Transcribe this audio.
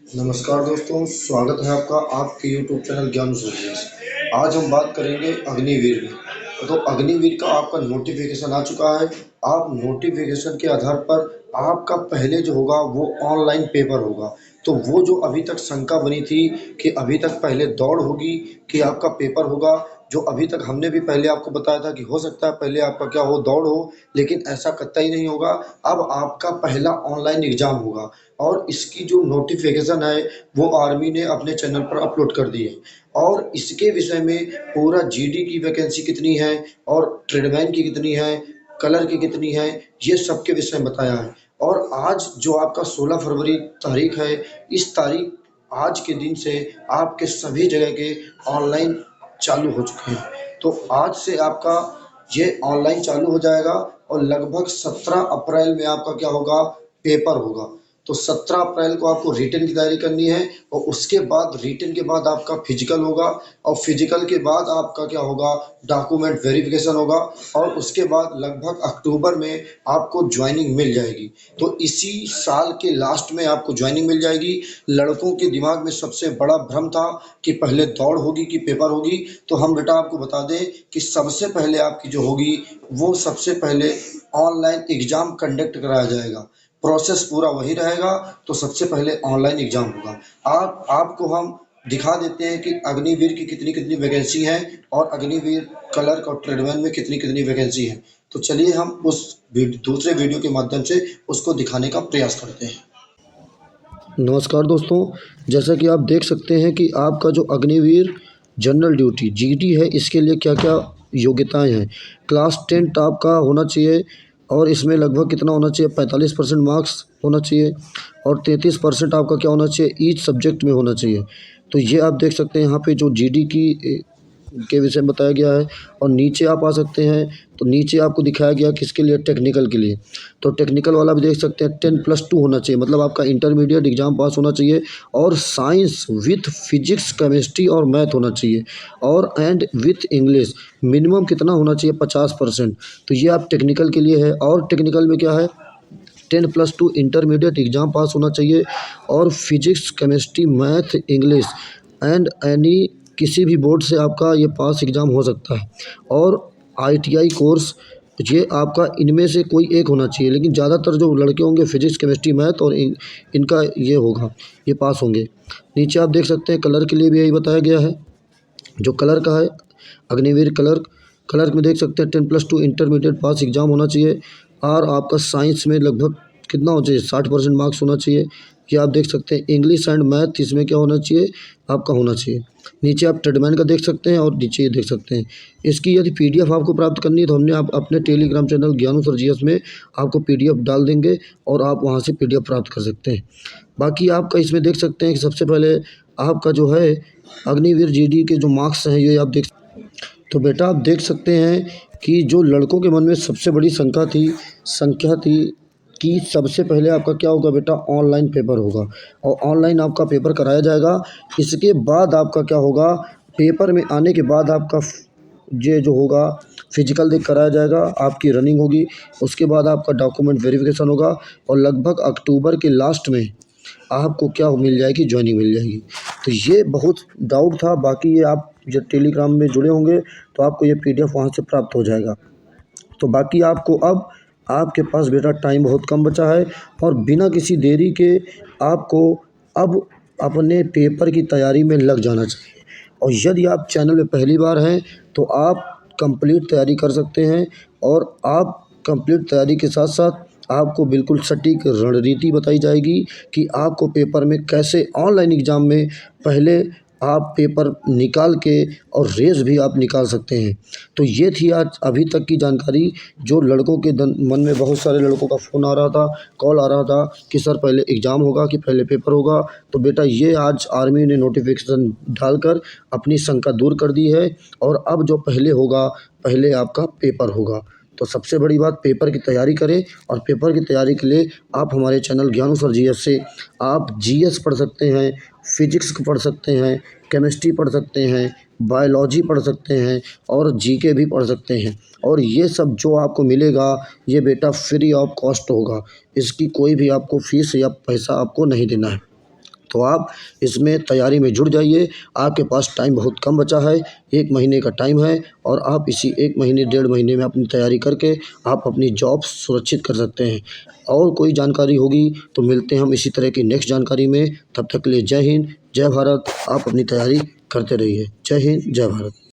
नमस्कार दोस्तों, स्वागत है आपका आपके YouTube चैनल ज्ञान सर्विस। आज हम बात करेंगे अग्निवीर की। तो अग्निवीर का आपका नोटिफिकेशन आ चुका है। आप नोटिफिकेशन के आधार पर आपका पहले जो होगा वो ऑनलाइन पेपर होगा। तो वो जो अभी तक शंका बनी थी कि अभी तक पहले दौड़ होगी कि आपका पेपर होगा, जो अभी तक हमने भी पहले आपको बताया था कि हो सकता है पहले आपका क्या हो, दौड़ हो, लेकिन ऐसा कतई नहीं होगा। अब आपका पहला ऑनलाइन एग्जाम होगा और इसकी जो नोटिफिकेशन है वो आर्मी ने अपने चैनल पर अपलोड कर दी है। और इसके विषय में पूरा जीडी की वैकेंसी कितनी है और ट्रेडमैन की कितनी है, कलर की कितनी है, ये सब के विषय में बताया है। और आज जो आपका 16 फरवरी तारीख है, इस तारीख आज के दिन से आपके सभी जगह के ऑनलाइन चालू हो चुके हैं। तो आज से आपका ये ऑनलाइन चालू हो जाएगा और लगभग 17 अप्रैल में आपका क्या होगा, पेपर होगा। तो 17 अप्रैल को आपको रिटन की तैयारी करनी है और उसके बाद रिटन के बाद आपका फिजिकल होगा और फिजिकल के बाद आपका क्या होगा, डॉक्यूमेंट वेरिफिकेशन होगा और उसके बाद लगभग अक्टूबर में आपको ज्वाइनिंग मिल जाएगी। तो इसी साल के लास्ट में आपको ज्वाइनिंग मिल जाएगी। लड़कों के दिमाग में सबसे बड़ा भ्रम था कि पहले दौड़ होगी कि पेपर होगी। तो हम बेटा आपको बता दें कि सबसे पहले आपकी जो होगी वो सबसे पहले ऑनलाइन एग्जाम कंडक्ट कराया जाएगा। प्रोसेस पूरा वही रहेगा। तो सबसे पहले ऑनलाइन एग्जाम होगा। आपको हम दिखा देते हैं कि अग्निवीर की कितनी कितनी वैकेंसी है और अग्निवीर क्लर्क और ट्रेडमैन में कितनी कितनी वैकेंसी है। तो चलिए हम उस दूसरे वीडियो के माध्यम से उसको दिखाने का प्रयास करते हैं। नमस्कार दोस्तों, जैसा कि आप देख सकते हैं कि आपका जो अग्निवीर जनरल ड्यूटी जीडी है, इसके लिए क्या क्या योग्यताएं हैं। क्लास 10 आपका होना चाहिए और इसमें लगभग कितना होना चाहिए, 45% मार्क्स होना चाहिए और 33% आपका क्या होना चाहिए, ईच सब्जेक्ट में होना चाहिए। तो ये आप देख सकते हैं यहाँ पे जो जीडी की के विषय में बताया गया है। और नीचे आप आ सकते हैं तो नीचे आपको दिखाया गया किसके लिए, टेक्निकल के लिए। तो टेक्निकल वाला भी देख सकते हैं, 10+2 होना चाहिए, मतलब आपका इंटरमीडिएट एग्जाम पास होना चाहिए और साइंस विथ फिजिक्स केमिस्ट्री और मैथ होना चाहिए और एंड विथ इंग्लिश मिनिमम कितना होना चाहिए, 50%। तो ये आप टेक्निकल के लिए है। और टेक्निकल में क्या है, 10+2 इंटरमीडिएट एग्जाम पास होना चाहिए और physics chemistry math English and any किसी भी बोर्ड से आपका ये पास एग्ज़ाम हो सकता है। और आईटीआई कोर्स, ये आपका इनमें से कोई एक होना चाहिए, लेकिन ज़्यादातर जो लड़के होंगे फिजिक्स केमिस्ट्री मैथ और इनका ये होगा, ये पास होंगे। नीचे आप देख सकते हैं कलर के लिए भी यही बताया गया है। जो कलर का है, अग्निवीर क्लर्क, क्लर्क में देख सकते हैं 10+2 इंटरमीडिएट पास एग्ज़ाम होना चाहिए और आपका साइंस में लगभग कितना होना चाहिए, 60% मार्क्स होना चाहिए। ये आप देख सकते हैं इंग्लिश एंड मैथ इसमें क्या होना चाहिए, आपका होना चाहिए। नीचे आप ट्रेडमैन का देख सकते हैं और नीचे ये देख सकते हैं। इसकी यदि पीडीएफ आपको प्राप्त करनी है तो हमने आप अपने टेलीग्राम चैनल ज्ञानू सर जीएस में आपको पीडीएफ डाल देंगे और आप वहाँ से पीडीएफ प्राप्त कर सकते हैं। बाकी आपका इसमें देख सकते हैं कि सबसे पहले आपका जो है अग्निवीर जीडी के जो मार्क्स हैं ये आप देख। तो बेटा आप देख सकते हैं कि जो लड़कों के मन में सबसे बड़ी संख्या थी कि सबसे पहले आपका क्या होगा बेटा, ऑनलाइन पेपर होगा और ऑनलाइन आपका पेपर कराया जाएगा। इसके बाद आपका क्या होगा, पेपर में आने के बाद आपका ये जो होगा फिजिकल देख कराया जाएगा, आपकी रनिंग होगी, उसके बाद आपका डॉक्यूमेंट वेरिफिकेशन होगा और लगभग अक्टूबर के लास्ट में आपको क्या मिल जाएगी, ज्वाइनिंग मिल जाएगी। तो ये बहुत डाउट था, बाकी ये आप जब टेलीग्राम में जुड़े होंगे तो आपको ये पीडीएफ वहाँ से प्राप्त हो जाएगा। तो बाकी आपको अब आपके पास बेटा टाइम बहुत कम बचा है और बिना किसी देरी के आपको अब अपने पेपर की तैयारी में लग जाना चाहिए। और यदि आप चैनल में पहली बार हैं तो आप कंप्लीट तैयारी कर सकते हैं और आप कंप्लीट तैयारी के साथ साथ आपको बिल्कुल सटीक रणनीति बताई जाएगी कि आपको पेपर में कैसे ऑनलाइन एग्ज़ाम में पहले आप पेपर निकाल के और रेस भी आप निकाल सकते हैं। तो ये थी आज अभी तक की जानकारी। जो लड़कों के मन में बहुत सारे लड़कों का फ़ोन आ रहा था, कॉल आ रहा था कि सर पहले एग्ज़ाम होगा कि पहले पेपर होगा। तो बेटा ये आज आर्मी ने नोटिफिकेशन डालकर अपनी शंका दूर कर दी है और अब जो पहले होगा, पहले आपका पेपर होगा। तो सबसे बड़ी बात, पेपर की तैयारी करें और पेपर की तैयारी के लिए आप हमारे चैनल ज्ञानू सर जीएस से आप जीएस पढ़ सकते हैं, फिजिक्स पढ़ सकते हैं, केमिस्ट्री पढ़ सकते हैं, बायोलॉजी पढ़ सकते हैं और जीके भी पढ़ सकते हैं। और ये सब जो आपको मिलेगा ये बेटा फ्री ऑफ कॉस्ट होगा, इसकी कोई भी आपको फ़ीस या पैसा आपको नहीं देना है। तो आप इसमें तैयारी में जुट जाइए। आपके पास टाइम बहुत कम बचा है, 1 महीने का टाइम है और आप इसी 1 महीने, 1.5 महीने में अपनी तैयारी करके आप अपनी जॉब सुरक्षित कर सकते हैं। और कोई जानकारी होगी तो मिलते हैं हम इसी तरह की नेक्स्ट जानकारी में। तब तक के लिए जय हिंद, जय भारत। आप अपनी तैयारी करते रहिए। जय हिंद, जय भारत।